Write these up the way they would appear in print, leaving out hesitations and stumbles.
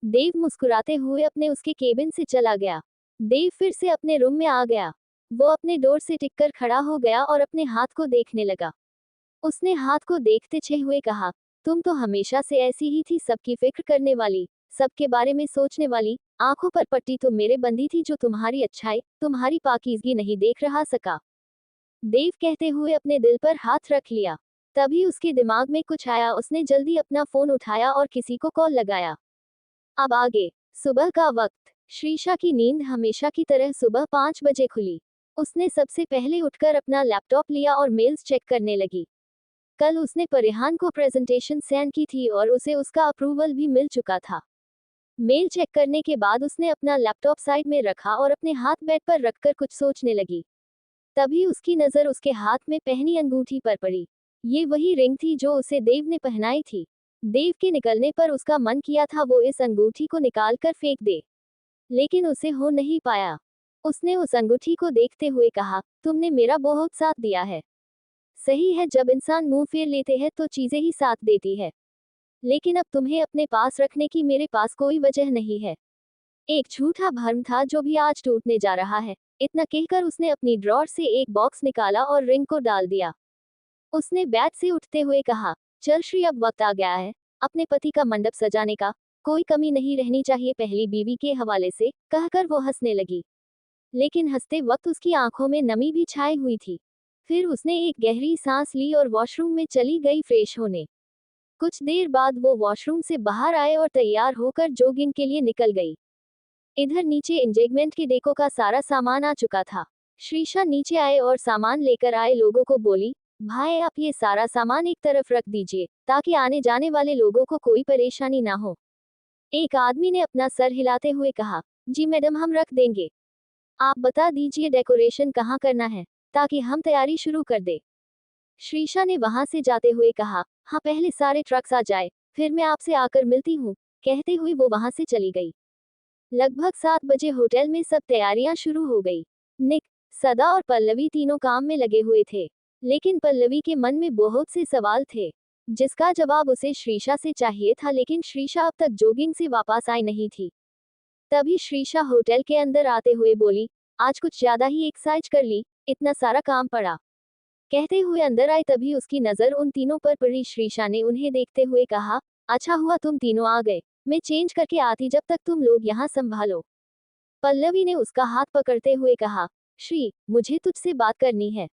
देव मुस्कुराते हुए अपने उसके केबिन से चला गया। देव फिर से अपने रूम में आ गया। वो अपने डोर से टिककर खड़ा हो गया और अपने हाथ को देखने लगा। उसने हाथ को देखते छे हुए कहा, तुम तो हमेशा से ऐसी ही थी, सबकी फिक्र करने वाली, सबके बारे में सोचने वाली। आंखों पर पट्टी तो मेरे बंदी थी जो तुम्हारी अच्छाई, तुम्हारी पाकीज़गी नहीं देख रहा सका। देव कहते हुए अपने दिल पर हाथ रख लिया। तभी उसके दिमाग में कुछ आया। उसने जल्दी अपना फोन उठाया और किसी को कॉल लगाया। अब आगे। सुबह का वक्त। श्रीशा की नींद हमेशा की तरह सुबह 5 बजे खुली। उसने सबसे पहले उठकर अपना लैपटॉप लिया और मेल्स चेक करने लगी। कल उसने परिहान को प्रेजेंटेशन सेंड की थी और उसे उसका अप्रूवल भी मिल चुका था। मेल चेक करने के बाद उसने अपना लैपटॉप साइड में रखा और अपने हाथ बेड पर रखकर कुछ सोचने लगी। तभी उसकी नज़र उसके हाथ में पहनी अंगूठी पर पड़ी। ये वही रिंग थी जो उसे देव ने पहनाई थी। देव के निकलने पर उसका मन किया था वो इस अंगूठी को निकाल कर फेंक दे, लेकिन उसे हो नहीं पाया। उसने उस अंगूठी को देखते हुए कहा, तुमने मेरा बहुत साथ दिया है। सही है, जब इंसान मुंह फेर लेते हैं तो चीजें ही साथ देती है, लेकिन अब तुम्हें अपने पास रखने की मेरे पास कोई वजह नहीं है। एक झूठा भ्रम था जो भी आज टूटने जा रहा है। इतना कहकर उसने अपनी ड्रॉर से एक बॉक्स निकाला और रिंग को डाल दिया। उसने बेड से उठते हुए कहा, चल श्री, अब वक्त आ गया है अपने पति का मंडप सजाने का। कोई कमी नहीं रहनी चाहिए पहली बीवी के हवाले से, कहकर वो हंसने लगी। लेकिन हंसते वक्त उसकी आंखों में नमी भी छाई हुई थी। फिर उसने एक गहरी सांस ली और वॉशरूम में चली गई फ्रेश होने। कुछ देर बाद वो वॉशरूम से बाहर आए और तैयार होकर जॉगिंग के लिए निकल गई। इधर नीचे एंगेजमेंट के डेको का सारा सामान आ चुका था। श्रीशा नीचे आए और सामान लेकर आए लोगों को बोली, भाई आप ये सारा सामान एक तरफ रख दीजिए ताकि आने जाने वाले लोगों को कोई परेशानी ना हो। एक आदमी ने अपना सर हिलाते हुए कहा, जी मैडम, हम रख देंगे। आप बता दीजिए डेकोरेशन कहाँ करना है ताकि हम तैयारी शुरू कर दे। श्रीशा ने वहां से जाते हुए कहा, हाँ पहले सारे ट्रक्स आ जाए, फिर मैं आपसे आकर मिलती हूँ। कहते हुए वो वहां से चली गई। लगभग 7 बजे होटल में सब तैयारियां शुरू हो गई। निक, सदा और पल्लवी तीनों काम में लगे हुए थे, लेकिन पल्लवी के मन में बहुत से सवाल थे जिसका जवाब उसे श्रीशा से चाहिए था, लेकिन श्रीशा अब तक जॉगिंग से वापस आई नहीं थी। तभी श्रीशा होटल के अंदर आते हुए बोली, आज कुछ ज्यादा ही एक्साइज कर ली, इतना सारा काम पड़ा। कहते हुए अंदर आई तभी उसकी नजर उन तीनों पर पड़ी। श्रीशा ने उन्हें देखते हुए कहा, अच्छा हुआ तुम तीनों आ गए, मैं चेंज करके आती जब तक तुम लोग यहाँ संभालो। पल्लवी ने उसका हाथ पकड़ते हुए कहा, श्री, मुझे तुझसे बात करनी है,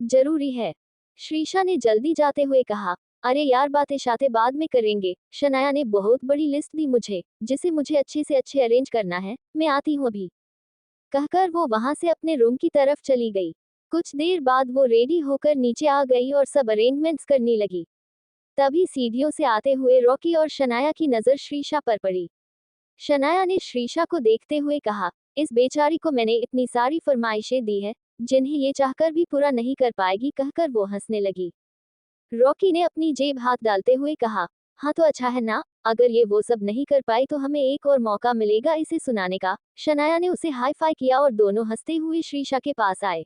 जरूरी है। श्रीशा ने जल्दी जाते हुए कहा, अरे यार बातें शातें बाद में करेंगे, शनाया ने बहुत बड़ी लिस्ट दी मुझे जिसे मुझे अच्छे से अच्छे अरेंज करना है, मैं आती हूँ अभी। कहकर वो वहां से अपने रूम की तरफ चली गई। कुछ देर बाद वो रेडी होकर नीचे आ गई और सब अरेंजमेंट्स करने लगी। तभी सीढ़ियों से आते हुए रॉकी और शनाया की नजर श्रीशा पर पड़ी। शनाया ने श्रीशा को देखते हुए कहा, इस बेचारी को मैंने इतनी सारी फरमाइशें दी है जिन्हें ये चाहकर भी पूरा नहीं कर पाएगी। कहकर वो हंसने लगी। रॉकी ने अपनी जेब हाथ डालते हुए कहा, हाँ तो अच्छा है ना, अगर ये वो सब नहीं कर पाई तो हमें एक और मौका मिलेगा इसे सुनाने का। शनाया ने उसे हाई फाई किया और दोनों हंसते हुए श्रीशा के पास आए।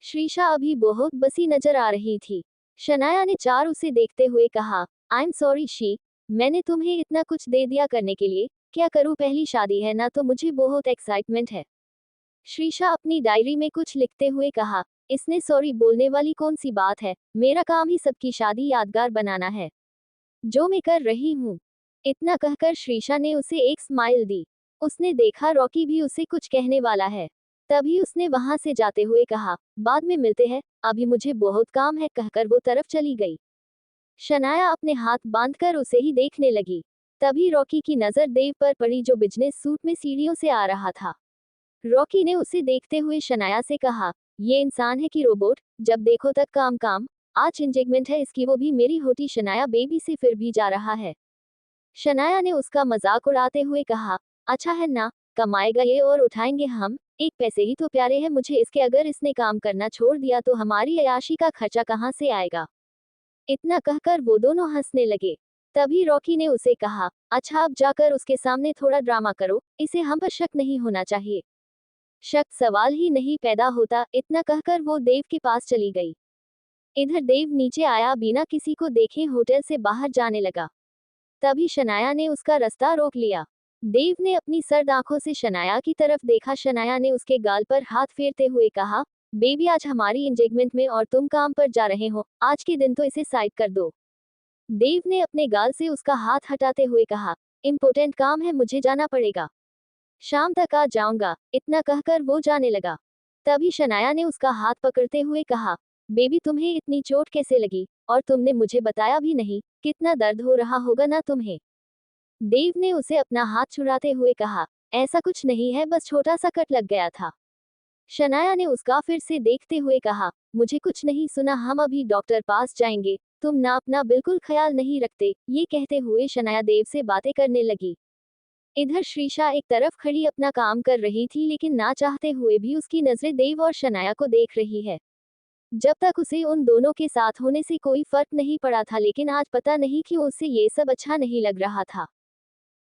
श्रीशा अभी बहुत बसी नजर आ रही थी। शनाया ने चार उसे देखते हुए कहा, आई एम सॉरी शी, मैंने तुम्हें इतना कुछ दे दिया करने के लिए, क्या करूँ, पहली शादी है ना तो मुझे बहुत एक्साइटमेंट है। श्रीशा अपनी डायरी में कुछ लिखते हुए कहा, इसने सॉरी बोलने वाली कौन सी बात है, मेरा काम ही सबकी शादी यादगार बनाना है, जो मैं कर रही हूँ। इतना कहकर श्रीशा ने उसे एक स्माइल दी। उसने देखा रॉकी भी उसे कुछ कहने वाला है, तभी उसने वहां से जाते हुए कहा, बाद में मिलते हैं, अभी मुझे बहुत काम है। कहकर वो तरफ चली गई। शनाया अपने हाथ बांधकर उसे ही देखने लगी। तभी रॉकी की नजर देव पर पड़ी जो बिजनेस सूट में सीढ़ियों से आ रहा था। रॉकी ने उसे देखते हुए शनाया से कहा, ये इंसान है कि रोबोट, जब देखो तक काम काम, आज एंगेजमेंट है इसकी, वो भी मेरी होती शनाया बेबी से फिर भी जा रहा है। शनाया ने उसका मजाक उड़ाते हुए कहा, अच्छा है ना, कमाएगा ये और उठाएंगे हम, एक पैसे ही तो प्यारे हैं मुझे इसके, अगर इसने काम करना छोड़ दिया तो हमारी अयाशी का खर्चा कहाँ से आएगा। इतना कहकर वो दोनों हंसने लगे। तभी रॉकी ने उसे कहा, अच्छा अब जाकर उसके सामने थोड़ा ड्रामा करो, इसे हम पर शक नहीं होना चाहिए। शक सवाल ही नहीं पैदा होता। इतना कहकर वो देव के पास चली गई। इधर देव नीचे आया बिना किसी को देखे होटल से बाहर जाने लगा। तभी शनाया ने उसका रास्ता रोक लिया। देव ने अपनी सर्द आंखों से शनाया की तरफ देखा। शनाया ने उसके गाल पर हाथ फेरते हुए कहा, बेबी आज हमारी एंगेजमेंट में और तुम काम पर जा रहे हो, आज के दिन तो इसे साइड कर दो। देव ने अपने गाल से उसका हाथ हटाते हुए कहा, इम्पोर्टेंट काम है, मुझे जाना पड़ेगा, शाम तक आ जाऊंगा। इतना कहकर वो जाने लगा। तभी शनाया ने उसका हाथ पकड़ते हुए कहा, बेबी तुम्हें इतनी चोट कैसे लगी, और तुमने मुझे बताया भी नहीं, कितना दर्द हो रहा होगा ना तुम्हें। देव ने उसे अपना हाथ छुड़ाते हुए कहा, ऐसा कुछ नहीं है, बस छोटा सा कट लग गया था। शनाया ने उसका फिर से देखते हुए कहा, मुझे कुछ नहीं सुना, हम अभी डॉक्टर पास जाएंगे, तुम ना अपना बिल्कुल ख्याल नहीं रखते। ये कहते हुए शनाया देव से बातें करने लगी। इधर श्रीशा एक तरफ खड़ी अपना काम कर रही थी, लेकिन ना चाहते हुए भी उसकी नजरें देव और शनाया को देख रही है। जब तक उसे उन दोनों के साथ होने से कोई फर्क नहीं पड़ा था, लेकिन आज पता नहीं क्यों उसे ये सब अच्छा नहीं लग रहा था।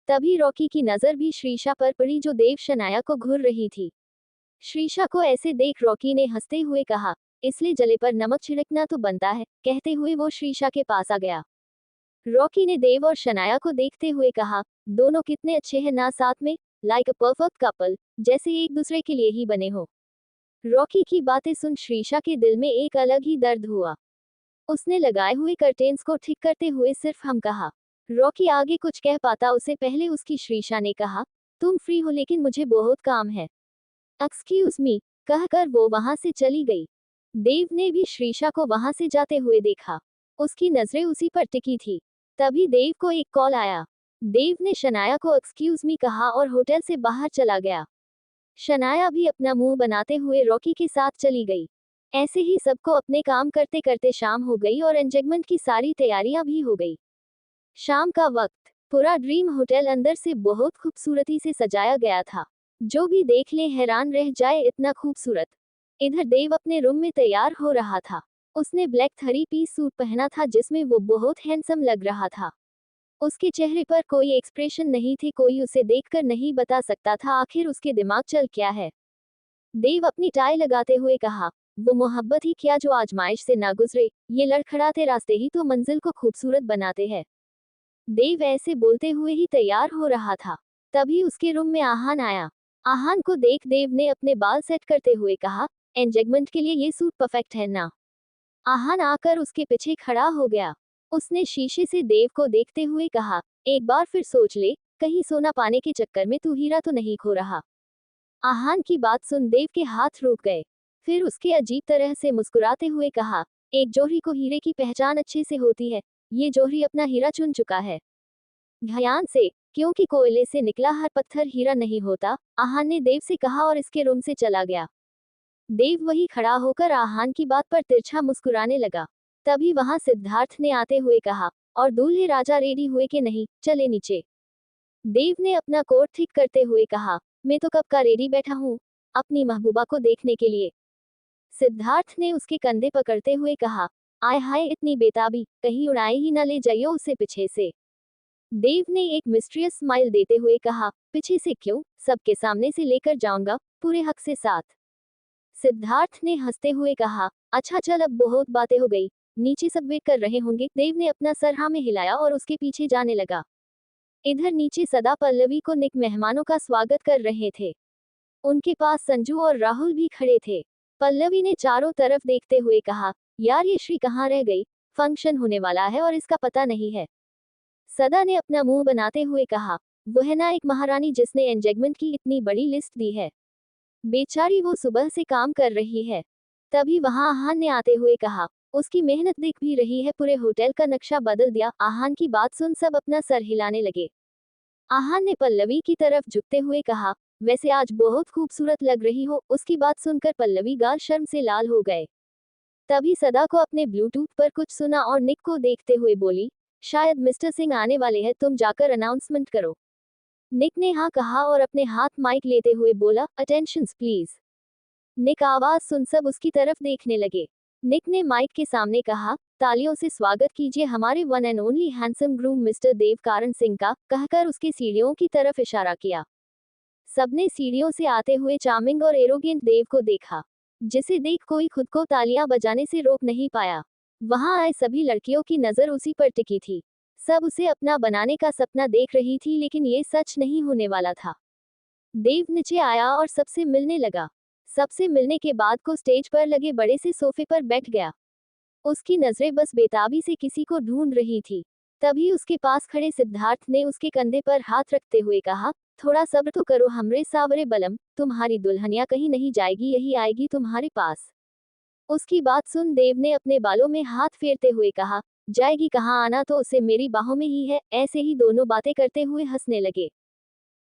तभी रॉकी की नजर भी श्रीशा पर पड़ी, जो देव शनाया को घूर रही थी। श्रीशा को ऐसे देख रॉकी ने हंसते हुए कहा, इसलिए जले पर नमक छिड़कना तो बनता है। कहते हुए वो श्रीशा के पास आ गया। रॉकी ने देव और शनाया को देखते हुए कहा, दोनों कितने अच्छे हैं ना साथ में, लाइक अ परफेक्ट कपल, जैसे एक दूसरे के लिए ही बने हो। रॉकी की बातें सुन श्रीशा के दिल में एक अलग ही दर्द हुआ। उसने लगाए हुए कर्टेन्स को ठीक करते हुए सिर्फ हम कहा। रॉकी आगे कुछ कह पाता उससे पहले उसकी श्रीशा ने कहा, तुम फ्री हो लेकिन मुझे बहुत काम है। एक्सक्यूज मी, कहकर वो वहां से चली गई। देव ने भी श्रीशा को वहां से जाते हुए देखा। उसकी नजरें उसी पर टिकी थी। तभी देव को एक कॉल आया। देव ने शनाया को एक्सक्यूज मी कहा और होटल से बाहर चला गया। शनाया भी अपना मुंह बनाते हुए रॉकी के साथ चली गई। ऐसे ही सबको अपने काम करते करते शाम हो गई और एंगेजमेंट की सारी तैयारियां भी हो गई। शाम का वक्त, पूरा ड्रीम होटल अंदर से बहुत खूबसूरती से सजाया गया था। जो भी देख ले हैरान रह जाए, इतना खूबसूरत। इधर देव अपने रूम में तैयार हो रहा था। उसने ब्लैक 3 पीस सूट पहना था, जिसमें वो बहुत हैंडसम लग रहा था। उसके चेहरे पर कोई एक्सप्रेशन नहीं थी, कोई उसे देखकर नहीं बता सकता था आखिर उसके दिमाग चल क्या है। देव अपनी टाई लगाते हुए कहा, वो मोहब्बत ही क्या जो आजमाइश से ना गुजरे, ये लड़खड़ाते रास्ते ही तो मंजिल को खूबसूरत बनाते हैं। देव ऐसे बोलते हुए ही तैयार हो रहा था। तभी उसके रूम में आहान आया। आहान को देख देव ने अपने बाल सेट करते हुए कहा, एंगेजमेंट के लिए ये सूट परफेक्ट है ना। आहान आकर उसके पीछे खड़ा हो गया। उसने शीशे से देव को देखते हुए कहा, एक बार फिर सोच ले, कहीं सोना पाने के चक्कर में तू हीरा तो नहीं खो रहा। आहान की बात सुन देव के हाथ रुक गए। फिर उसके अजीब तरह से मुस्कुराते हुए कहा, एक जोहरी को हीरे की पहचान अच्छे से होती है, ये जोहरी अपना हीरा चुन चुका है। ध्यान से, क्योंकि कोयले से निकला हर पत्थर हीरा नहीं होता, आहान ने देव से कहा और इसके रूम से चला गया। देव वही खड़ा होकर आहान की बात पर तिरछा मुस्कुराने लगा। तभी वहां सिद्धार्थ ने आते हुए कहा, और दूल्हे राजा रेडी हुए कि नहीं, चले नीचे। देव ने अपना कोट ठीक करते हुए कहा, मैं तो कब का रेडी बैठा हूँ, अपनी महबूबा को देखने के लिए। सिद्धार्थ ने उसके कंधे पकड़ते हुए कहा, आय हाय इतनी बेताबी, कहीं उड़ाए ही ना ले जाइयो उसे पीछे से। देव ने एक मिस्ट्रियस स्माइल देते हुए कहा, पीछे से क्यों, सबके सामने से लेकर जाऊंगा, पूरे हक से साथ। सिद्धार्थ ने हंसते हुए कहा, अच्छा चल अब बहुत बातें हो गई, नीचे सब वेट कर रहे होंगे। देव ने अपना सर हाँ में हिलाया और उसके पीछे जाने लगा। इधर नीचे सदा पल्लवी को निक मेहमानों का स्वागत कर रहे थे। उनके पास संजू और राहुल भी खड़े थे। पल्लवी ने चारों तरफ देखते हुए कहा, यार ये श्री कहाँ रह गई, फंक्शन होने वाला है और इसका पता नहीं है। सदा ने अपना मुंह बनाते हुए कहा, वो है ना एक महारानी जिसने एंगेजमेंट की इतनी बड़ी लिस्ट दी है, बेचारी वो सुबह से काम कर रही है। तभी वहां आहान ने आते हुए कहा, उसकी मेहनत दिख भी रही है, पूरे होटल का नक्शा बदल दिया। आहान की बात सुन सब अपना सर हिलाने लगे। आहान ने पल्लवी की तरफ झुकते हुए कहा, वैसे आज बहुत खूबसूरत लग रही हो। उसकी बात सुनकर पल्लवी गाल शर्म से लाल हो गए। तभी सदा को अपने ब्लूटूथ पर कुछ सुना और निक को देखते हुए बोली, शायद मिस्टर सिंह आने वाले हैं, तुम जाकर अनाउंसमेंट करो। निक ने हाँ कहा और अपने हाथ माइक लेते हुए बोला, अटेंशन प्लीज। निक आवाज सुन सब उसकी तरफ देखने लगे। निक ने माइक के सामने कहा, तालियों से स्वागत कीजिए हमारे one and only handsome groom mister Dev Karan Singh का, कहकर उसके सीढ़ियों की तरफ इशारा किया। सबने सीढ़ियों से आते हुए चार्मिंग और एरोगेंट देव को देखा, जिसे देख कोई खुद को तालियां बजाने से रोक नहीं पाया। वहां आए सभी लड़कियों की नजर उसी पर टिकी थी। सब उसे अपना बनाने का सपना देख रही थी, लेकिन ये सच नहीं होने वाला था। देव नीचे आया और सबसे मिलने लगा। सबसे मिलने के बाद को स्टेज पर लगे बड़े से सोफे पर बैठ गया। उसकी नजरें बस बेताबी से किसी को ढूंढ रही थी। तभी उसके पास खड़े सिद्धार्थ ने उसके कंधे पर हाथ रखते हुए कहा, थोड़ा सब्र तो करो हमरे सावरे बलम, तुम्हारी दुल्हनिया कहीं नहीं जाएगी, यही आएगी तुम्हारे पास। उसकी बात सुन देव ने अपने बालों में हाथ फेरते हुए कहा, जाएगी कहाँ, आना तो उसे मेरी बाहों में ही है। ऐसे ही दोनों बातें करते हुए हंसने लगे।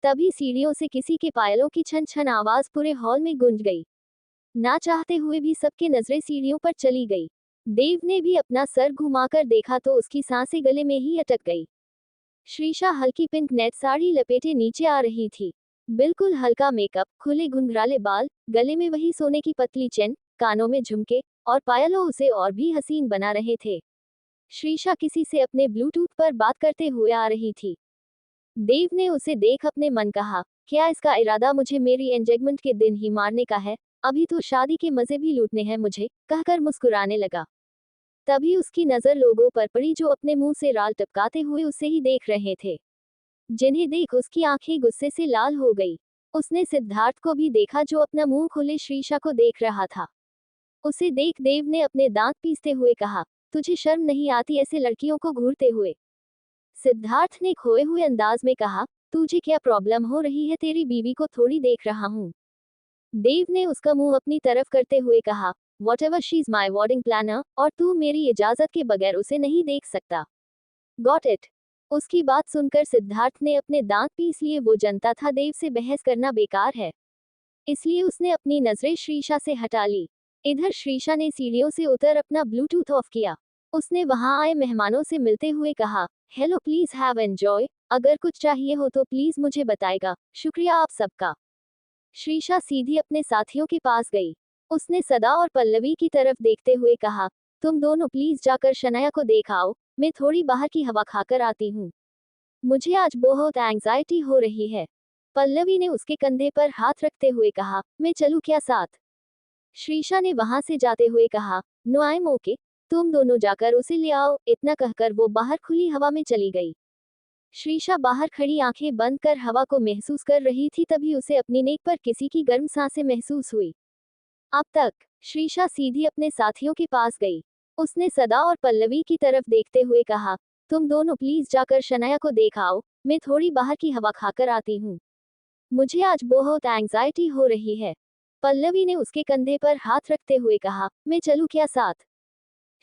तभी सीढ़ियों से किसी के पायलों की छन छन आवाज पूरे हॉल में गूंज गई। ना चाहते हुए भी सबकी नजरें सीढ़ियों पर चली गई। देव ने भी अपना सर घुमाकर देखा तो उसकी सांसें गले में ही अटक गई। श्रीशा हल्की पिंक नेट साड़ी लपेटे नीचे आ रही थी। बिल्कुल हल्का मेकअप, खुले घुंघराले बाल, गले में वही सोने की पतली चेन, कानों में झुमके और पायलों उसे और भी हसीन बना रहे थे। श्रीशा किसी से अपने ब्लूटूथ पर बात करते हुए आ रही थी। देव ने उसे देख अपने मन कहा, क्या इसका इरादा मुझे मेरी एंगेजमेंट के दिन ही मारने का है? अभी तो शादी के मजे भी लूटने हैं मुझे, कहकर मुस्कुराने लगा। तभी उसकी नजर लोगों पर पड़ी जो अपने मुंह से राल टपकाते हुए उसे ही देख रहे थे, जिन्हें देख उसकी आंखें गुस्से से लाल हो गई। उसने सिद्धार्थ को भी देखा जो अपना मुंह खोले श्रीशा को देख रहा था। उसे देख देव ने अपने दांत पीसते हुए कहा, तुझे शर्म नहीं आती ऐसे लड़कियों को घूरते हुए? सिद्धार्थ ने खोए हुए अंदाज में कहा, तुझे क्या प्रॉब्लम हो रही है, तेरी बीवी को थोड़ी देख रहा हूँ। देव ने उसका मुंह अपनी तरफ करते हुए कहा, whatever she is my wedding planner, और तू मेरी इजाजत के बगैर उसे नहीं देख सकता। Got it? उसकी बात सुनकर सिद्धार्थ ने अपने दांत पीस लिए। वो जानता था देव से बहस करना बेकार है, इसलिए उसने अपनी नजरें श्रीशा से हटा ली। इधर श्रीशा ने सीढ़ियों से उतर अपना ब्लूटूथ ऑफ किया। उसने वहां आए मेहमानों से मिलते हुए कहा, हेलो, प्लीज हैव एंजॉय, अगर कुछ चाहिए हो तो प्लीज मुझे बताएगा, शुक्रिया आप सबका। श्रीशा सीधी अपने साथियों के पास गई। उसने सदा और पल्लवी की तरफ देखते हुए कहा, तुम दोनों प्लीज जाकर शनाया को देख आओ, मैं थोड़ी बाहर की हवा खाकर आती हूँ। मुझे आज बहुत एंग्जाइटी हो रही है। पल्लवी ने उसके कंधे पर हाथ रखते हुए कहा, मैं चलूं क्या साथ? श्रीशा ने वहां से जाते हुए कहा, नो आई एम ओके, तुम दोनों जाकर उसे ले आओ। इतना कहकर वो बाहर खुली हवा में चली गई। श्रीशा बाहर खड़ी आंखें बंद कर हवा को महसूस कर रही थी, तभी उसे अपनी नेक पर किसी की गर्म सांसें महसूस हुई। अब तक श्रीशा सीधी अपने साथियों के पास गई। उसने सदा और पल्लवी की तरफ देखते हुए कहा, तुम दोनों प्लीज जाकर शनाया को देख आओ, मैं थोड़ी बाहर की हवा खाकर आती हूँ। मुझे आज बहुत एंग्जाइटी हो रही है। पल्लवी ने उसके कंधे पर हाथ रखते हुए कहा, मैं चलूं क्या साथ?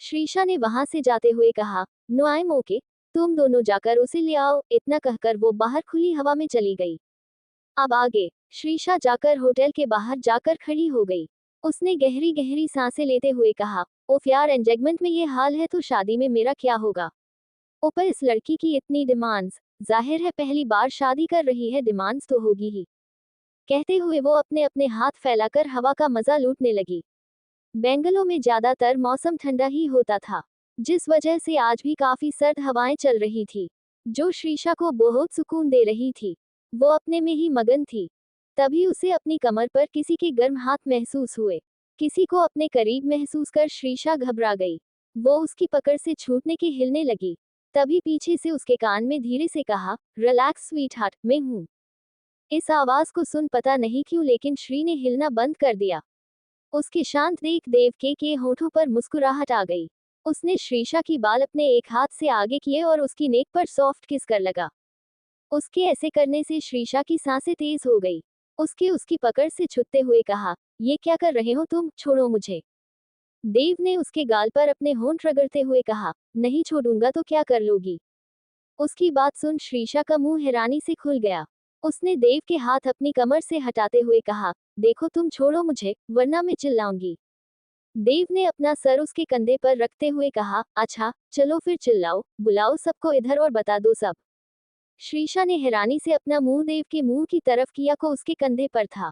श्रीशा ने वहां से जाते हुए कहा, नो आई एम ओके, तुम दोनों जाकर उसे ले आओ। इतना कहकर वो बाहर खुली हवा में चली गई। अब आगे श्रीशा जाकर होटल के बाहर जाकर खड़ी हो गई। उसने गहरी गहरी सांसें लेते हुए कहा, ओफ यार, एंगेजमेंट में ये हाल है तो शादी में मेरा क्या होगा? ऊपर इस लड़की की इतनी डिमांड्स, जाहिर है पहली बार शादी कर रही है, डिमांड्स तो होगी ही। कहते हुए वो अपने अपने हाथ फैलाकर हवा का मजा लूटने लगी। बेंगलों में ज्यादातर मौसम ठंडा ही होता था, जिस वजह से आज भी काफी सर्द हवाएं चल रही थी, जो श्रीशा को बहुत सुकून दे रही थी। वो अपने में ही मगन थी। तभी उसे अपनी कमर पर किसी के गर्म हाथ महसूस हुए। किसी को अपने करीब महसूस कर श्रीशा घबरा गई। वो उसकी पकड़ से छूटने के हिलने लगी। तभी पीछे से उसके कान में धीरे से कहा, रिलैक्स स्वीटहार्ट, मैं हूँ। इस आवाज को सुन पता नहीं क्यों लेकिन श्री ने हिलना बंद कर दिया। उसके शांत देख देव के होठों पर मुस्कुराहट आ गई। उसने श्रीशा की बाल अपने एक हाथ से आगे किए और उसकी नेक पर सॉफ्ट किस कर लगा। उसके ऐसे करने से श्रीशा की सांसें तेज हो गई। उसके उसकी पकड़ से छुटते हुए कहा, ये क्या कर रहे हो तुम, छोड़ो मुझे। देव ने उसके गाल पर अपने होंठ रगड़ते हुए कहा, नहीं छोड़ूंगा तो क्या कर लोगी? उसकी बात सुन श्रीशा का मुंह हैरानी से खुल गया। उसने देव के हाथ अपनी कमर से हटाते हुए कहा, देखो तुम छोड़ो मुझे, वरना मैं चिल्लाऊंगी। देव ने अपना सर उसके कंधे पर रखते हुए कहा, अच्छा चलो फिर चिल्लाओ, बुलाओ सबको इधर और बता दो सब। श्रीशा ने हैरानी से अपना मुंह देव के मुंह की तरफ किया को उसके कंधे पर था।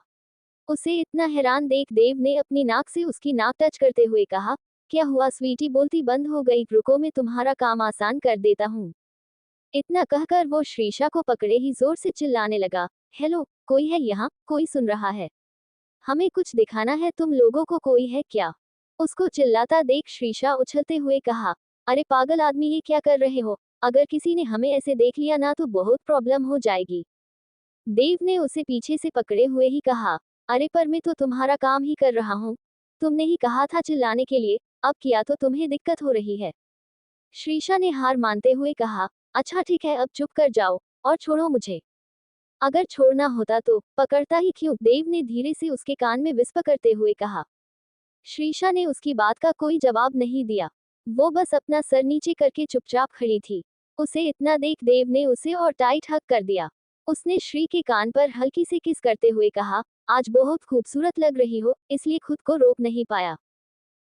उसे इतना हैरान देख देव ने अपनी नाक से उसकी नाक टच करते हुए कहा, क्या हुआ स्वीटी, बोलती बंद हो गई, रुको मैं तुम्हारा काम आसान कर देता हूँ। इतना कहकर वो श्रीशा को पकड़े ही जोर से चिल्लाने लगा, हेलो, कोई है यहाँ, कोई सुन रहा है? हमें कुछ दिखाना है, तुम लोगों को कोई है क्या? उसको चिल्लाता देख श्रीशा उछलते हुए कहा, अरे पागल आदमी, ये क्या कर रहे हो? अगर किसी ने हमें ऐसे देख लिया ना तो बहुत प्रॉब्लम हो जाएगी। देव ने उसे पीछे से पकड़े हुए ही कहा, अरे पर मैं तो तुम्हारा काम ही कर रहा हूँ। तुमने ही कहा था चिल्लाने के लिए, अब किया तो तुम्हें दिक्कत हो रही है। श्रीशा ने हार मानते हुए कहा, अच्छा ठीक है अब चुप कर जाओ और छोड़ो मुझे। अगर छोड़ना होता तो पकड़ता ही क्यों? देव ने धीरे से उसके कान में विस्पर करते हुए कहा। श्रीशा ने उसकी बात का कोई जवाब नहीं दिया। वो बस अपना सर नीचे करके चुपचाप खड़ी थी। उसे इतना देख देव ने उसे और टाइट हक कर दिया। उसने श्री के कान पर हल्की से किस करते हुए कहा, आज बहुत खूबसूरत लग रही हो, इसलिए खुद को रोक नहीं पाया।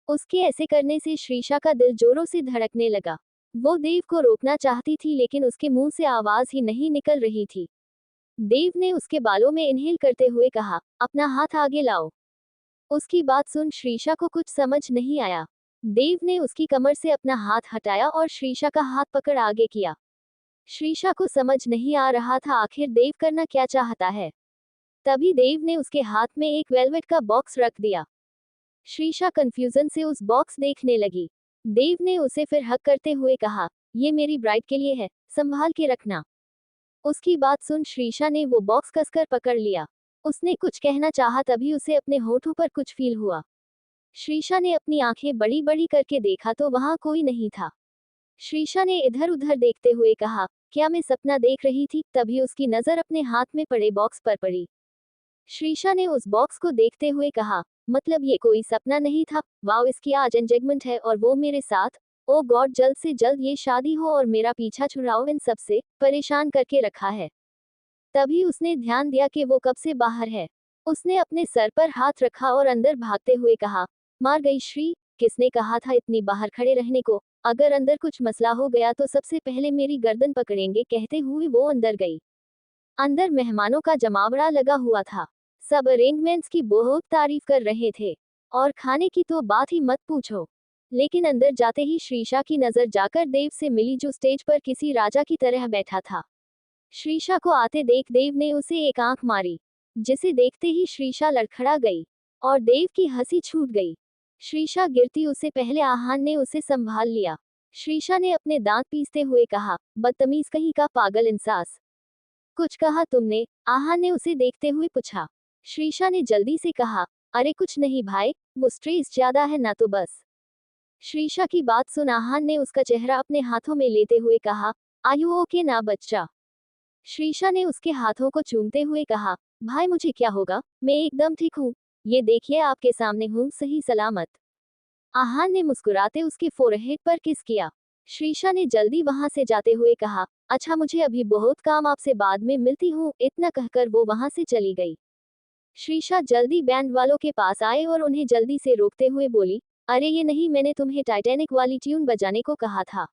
उसके ऐसे करने से श्रीशा का दिल जोरों से धड़कने लगा। वो देव को रोकना चाहती थी लेकिन उसके मुंह से आवाज ही नहीं निकल रही थी। देव ने उसके बालों में इनहेल करते हुए कहा, अपना हाथ आगे लाओ। उसकी बात सुन श्रीशा को कुछ समझ नहीं आया। देव ने उसकी कमर से अपना हाथ हटाया और श्रीशा का हाथ पकड़ आगे किया। श्रीशा को समझ नहीं आ रहा था आखिर देव करना क्या चाहता है। तभी देव ने उसके हाथ में एक वेलवेट का बॉक्स रख दिया। श्रीशा कंफ्यूजन से उस बॉक्स देखने लगी। देव ने उसे फिर हक करते हुए कहा, ये मेरी ब्राइड के लिए है, संभाल के रखना। उसकी बात सुन श्रीशा ने वो बॉक्स कसकर पकड़ लिया। उसने कुछ कहना चाहा तभी उसे अपने होठों पर कुछ फील हुआ। श्रीशा ने अपनी आंखें बड़ी बड़ी करके देखा तो वहां कोई नहीं था। श्रीशा ने इधर उधर देखते हुए कहा, क्या मैं सपना देख रही थी? तभी उसकी नजर अपने हाथ में पड़े बॉक्स पर पड़ी। श्रीशा ने उस बॉक्स को देखते हुए कहा, मतलब ये कोई सपना नहीं था। वाओ, इसकी आज एंगेजमेंट है और वो मेरे साथ। ओ गॉड, जल्द से जल्द ये शादी हो और मेरा पीछा छुड़ाओ, इन सबसे परेशान करके रखा है। तभी उसने ध्यान दिया कि वो कब से बाहर है। उसने अपने सर पर हाथ रखा और अंदर भागते हुए कहा, मार गई श्री, किसने कहा था इतनी बाहर खड़े रहने को? अगर अंदर कुछ मसला हो गया तो सबसे पहले मेरी गर्दन पकड़ेंगे। कहते हुए वो अंदर गई। अंदर मेहमानों का जमावड़ा लगा हुआ था। सब अरेंजमेंट्स की बहुत तारीफ कर रहे थे और खाने की तो बात ही मत पूछो। लेकिन अंदर जाते ही श्रीशा की नजर जाकर देव से मिली जो स्टेज पर किसी राजा की तरह बैठा था। श्रीशा को आते देख देव ने उसे एक आंख मारी, जिसे देखते ही श्रीशा लड़खड़ा गई और देव की हंसी छूट गई। श्रीशा गिरती उससे पहले आहान ने उसे संभाल लिया। श्रीशा ने अपने दांत पीसते हुए कहा, बदतमीज कहीं का पागल इंसास। कुछ कहा तुमने? आहान ने उसे देखते हुए पूछा। श्रीशा ने जल्दी से कहा, अरे कुछ नहीं भाई, वो स्ट्रेस ज्यादा है ना तो बस। श्रीशा की बात सुन आहान ने उसका चेहरा अपने हाथों में लेते हुए कहा, आयु ओके ना बच्चा? श्रीशा ने उसके हाथों को चूमते हुए कहा, भाई मुझे क्या होगा, मैं एकदम ठीक हूँ। ये देखिए आपके सामने हूँ सही सलामत। आहान ने मुस्कुराते उसके फोरहेड पर किस किया। श्रीशा ने जल्दी वहां से जाते हुए कहा, अच्छा मुझे अभी बहुत काम, आपसे बाद में मिलती हूँ। इतना कहकर वो वहां से चली गई। श्रीशा जल्दी बैंड वालों के पास आए और उन्हें जल्दी से रोकते हुए बोली, अरे ये नहीं, मैंने तुम्हें टाइटैनिक वाली ट्यून बजाने को कहा था।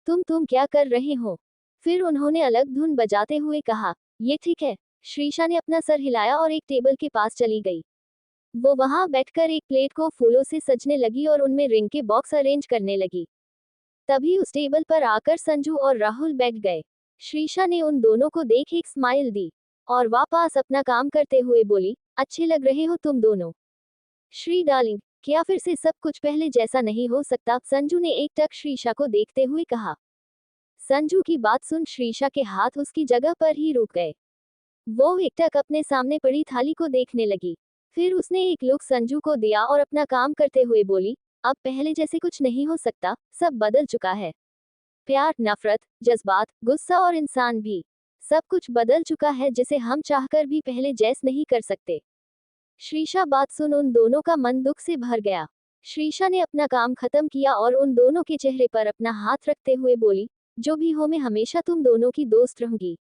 तुम क्या कर रहे हो? फिर उन्होंने अलग धुन बजाते हुए कहा, ये ठीक है। श्रीशा ने अपना सर हिलाया और एक टेबल के पास चली गई। वो वहां बैठकर एक प्लेट को फूलों से सजने लगी और उनमें रिंग के बॉक्स अरेंज करने लगी। तभी उस टेबल पर आकर संजू और राहुल बैठ गए। श्रीशा ने उन दोनों को देख एक स्माइल दी और वापस अपना काम करते हुए बोली, अच्छे लग रहे हो तुम दोनों। श्री डार्लिंग, क्या फिर से सब कुछ पहले जैसा नहीं हो सकता? संजू ने एक टक श्रीशा को देखते हुए कहा। संजू की बात सुन श्रीशा के हाथ उसकी जगह पर ही रुक गए। वो एकटक अपने सामने पड़ी थाली को देखने लगी। फिर उसने एक लुक संजू को दिया और अपना काम करते हुए बोली, अब पहले जैसे कुछ नहीं हो सकता, सब बदल चुका है। प्यार, नफरत, जज्बात, गुस्सा और इंसान भी, सब कुछ बदल चुका है जिसे हम चाहकर भी पहले जैस नहीं कर सकते। श्रीशा बात सुन उन दोनों का मन दुख से भर गया। श्रीशा ने अपना काम खत्म किया और उन दोनों के चेहरे पर अपना हाथ रखते हुए बोली, जो भी हो मैं हमेशा तुम दोनों की दोस्त रहूंगी।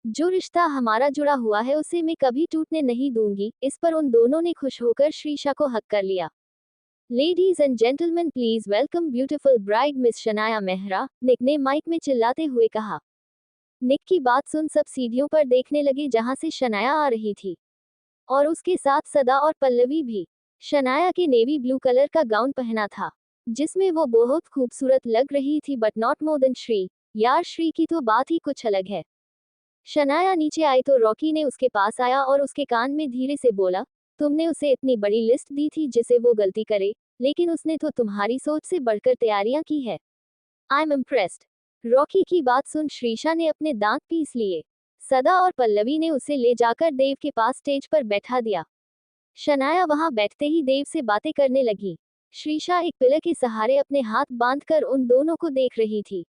जो रिश्ता हमारा जुड़ा हुआ है उसे मैं कभी टूटने नहीं दूंगी। इस पर उन दोनों ने खुश होकर श्रीशा को हक कर लिया। Ladies and gentleman please welcome beautiful bride miss Shanaya Mehra, Nick ने माइक में चिल्लाते हुए कहा। निक की बात सुन सब सीढ़ियों पर देखने लगे जहां से शनाया आ रही थी और उसके साथ सदा और पल्लवी भी। शनाया के नेवी ब्लू कलर का गाउन पहना था जिसमें वो बहुत खूबसूरत लग रही थी, but not more than Shri. यार श्री की तो बात ही कुछ अलग है। शनाया नीचे आई तो रॉकी ने उसके पास आया और उसके कान में धीरे से बोला, तुमने उसे इतनी बड़ी लिस्ट दी थी जिसे वो गलती करे, लेकिन उसने तो तुम्हारी सोच से बढ़कर तैयारियां की है। I am impressed. रॉकी की बात सुन श्रीशा ने अपने दांत पीस लिए। सदा और पल्लवी ने उसे ले जाकर देव के पास स्टेज पर बैठा दिया। शनाया वहां बैठते ही देव से बातें करने लगी। श्रीशा एक पिलर के सहारे अपने हाथ बांधकर उन दोनों को देख रही थी।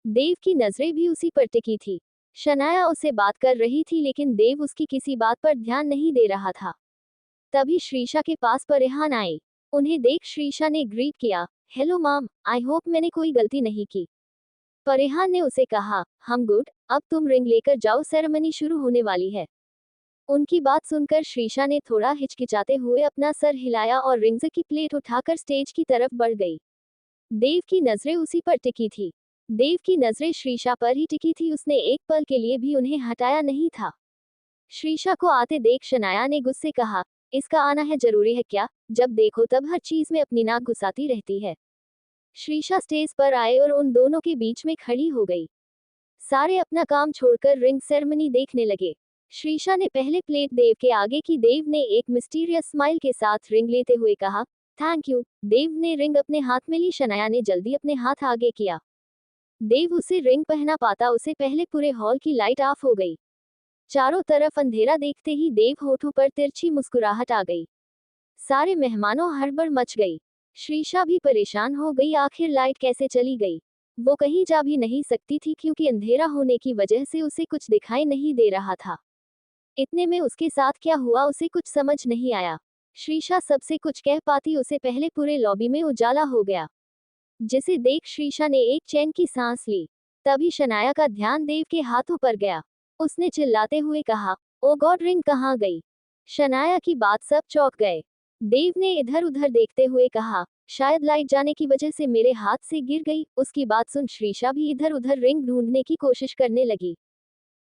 देव की नजरें भी उसी पर टिकी थी। शनाया उससे बात कर रही थी लेकिन देव उसकी किसी बात पर ध्यान नहीं दे रहा था। तभी श्रीशा के पास फरेहान आई। उन्हें देख श्रीशा ने ग्रीट किया, हेलो माम, आई होप मैंने कोई गलती नहीं की। फरेहान ने उसे कहा, हम गुड, अब तुम रिंग लेकर जाओ, सेरेमनी शुरू होने वाली है। उनकी बात सुनकर श्रीशा ने थोड़ा हिचकिचाते हुए अपना सर हिलाया और रिंग्स की प्लेट उठाकर स्टेज की तरफ बढ़ गई। देव की नजरें उसी पर टिकी थी। देव की नजरें श्रीशा पर ही टिकी थी, उसने एक पल के लिए भी उन्हें हटाया नहीं था। श्रीशा को आते देख शनाया ने गुस्से कहा, इसका आना है जरूरी है क्या, जब देखो तब हर चीज में अपनी नाक घुसाती रहती है। श्रीशा स्टेज पर आए और उन दोनों के बीच में खड़ी हो गई। सारे अपना काम छोड़कर रिंग सेरेमनी देखने लगे। श्रीशा ने पहले प्लेट देव के आगे की। देव ने एक मिस्टीरियस स्माइल के साथ रिंग लेते हुए कहा, थैंक यू। देव ने रिंग अपने हाथ में ली। शनाया ने जल्दी अपने हाथ आगे किया। देव उसे रिंग पहना पाता उससे पहले पूरे हॉल की लाइट ऑफ हो गई। चारों तरफ अंधेरा देखते ही देव होठों पर तिरछी मुस्कुराहट आ गई। सारे मेहमानों हड़बड़ मच गई। श्रीशा भी परेशान हो गई, आखिर लाइट कैसे चली गई। वो कहीं जा भी नहीं सकती थी क्योंकि अंधेरा होने की वजह से उसे कुछ दिखाई नहीं दे रहा था। इतने में उसके साथ क्या हुआ उसे कुछ समझ नहीं आया। श्रीशा सबसे कुछ कह पाती उसे पहले पूरे लॉबी में उजाला हो गया, जिसे देख श्रीशा ने एक चैन की सांस ली। तभी शनाया का ध्यान देव के हाथों पर गया। उसने चिल्लाते हुए कहा, ओ गॉड, रिंग कहाँ गई। शनाया की बात सब चौंक गए। देव ने इधर उधर देखते हुए कहा, शायद लाइट जाने की वजह से मेरे हाथ से गिर गई। उसकी बात सुन श्रीशा भी इधर उधर रिंग ढूंढने की कोशिश करने लगी।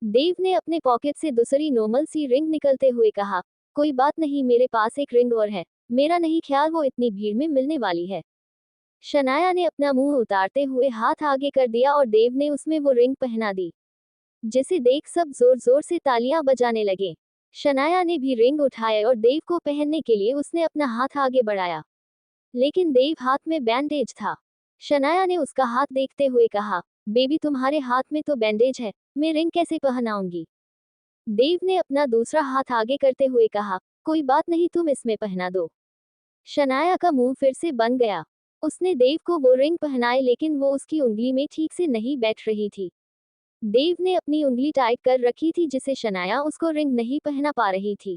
देव ने अपने पॉकेट से दूसरी नॉर्मल सी रिंग निकलते हुए कहा, कोई बात नहीं, मेरे पास एक रिंग और है, मेरा नहीं ख्याल वो इतनी भीड़ में मिलने वाली है। शनाया ने अपना मुंह उतारते हुए हाथ आगे कर दिया और देव ने उसमें वो रिंग पहना दी, जिसे देख सब जोर जोर से तालियां बजाने लगे। शनाया ने भी रिंग उठाए और देव को पहनने के लिए उसने अपना हाथ आगे बढ़ाया, लेकिन देव हाथ में बैंडेज था। शनाया ने उसका हाथ देखते हुए कहा, बेबी तुम्हारे हाथ में तो बैंडेज है, मैं रिंग कैसे पहनाऊंगी। देव ने अपना दूसरा हाथ आगे करते हुए कहा, कोई बात नहीं, तुम इसमें पहना दो। शनाया का मुंह फिर से बन गया। उसने देव को वो रिंग पहनाए लेकिन वो उसकी उंगली में ठीक से नहीं बैठ रही थी। देव ने अपनी उंगली टाइट कर रखी थी जिसे शनाया उसको रिंग नहीं पहना पा रही थी।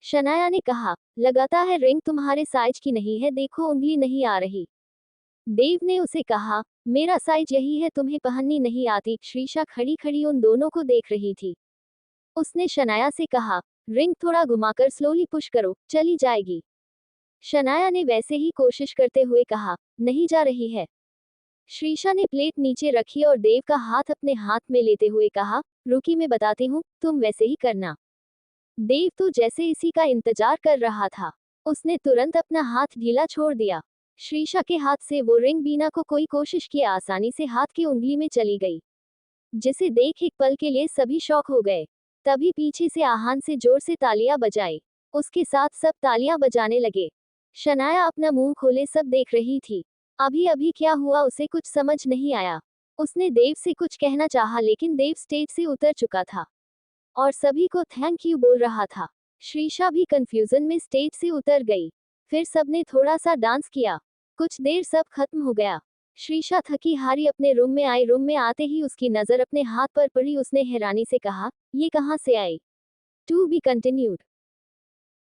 शनाया ने कहा, लगाता है रिंग तुम्हारे साइज की नहीं है, देखो उंगली नहीं आ रही। देव ने उसे कहा, मेरा साइज यही है, तुम्हें पहननी नहीं आती। श्रीशा खड़ी खड़ी उन दोनों को देख रही थी। उसने शनाया से कहा, रिंग थोड़ा घुमाकर स्लोली पुश करो, चली जाएगी। शनाया ने वैसे ही कोशिश करते हुए कहा, नहीं जा रही है। श्रीशा ने प्लेट नीचे रखी और देव का हाथ अपने हाथ में लेते हुए कहा, रुकी, मैं बताती हूँ, तुम वैसे ही करना। देव तो जैसे इसी का इंतजार कर रहा था। उसने तुरंत अपना हाथ ढीला छोड़ दिया। श्रीशा के हाथ से वो रिंग बिना को कोई कोशिश किए आसानी से हाथ की उंगली में चली गई, जिसे देख एक पल के लिए सभी शॉक हो गए। तभी पीछे से आहान से जोर से तालियां बजाई। उसके साथ सब तालियां बजाने लगे। शनाया अपना मुंह खोले सब देख रही थी। अभी अभी क्या हुआ उसे कुछ समझ नहीं आया। उसने देव से कुछ कहना चाहा लेकिन देव स्टेज से उतर चुका था और सभी को थैंक यू बोल रहा था। श्रीशा भी कंफ्यूजन में स्टेज से उतर गई। फिर सबने थोड़ा सा डांस किया। कुछ देर सब खत्म हो गया। श्रीशा थकी हारी अपने रूम में आई। रूम में आते ही उसकी नजर अपने हाथ पर पड़ी। उसने हैरानी से कहा, ये कहाँ से आई। To be continued.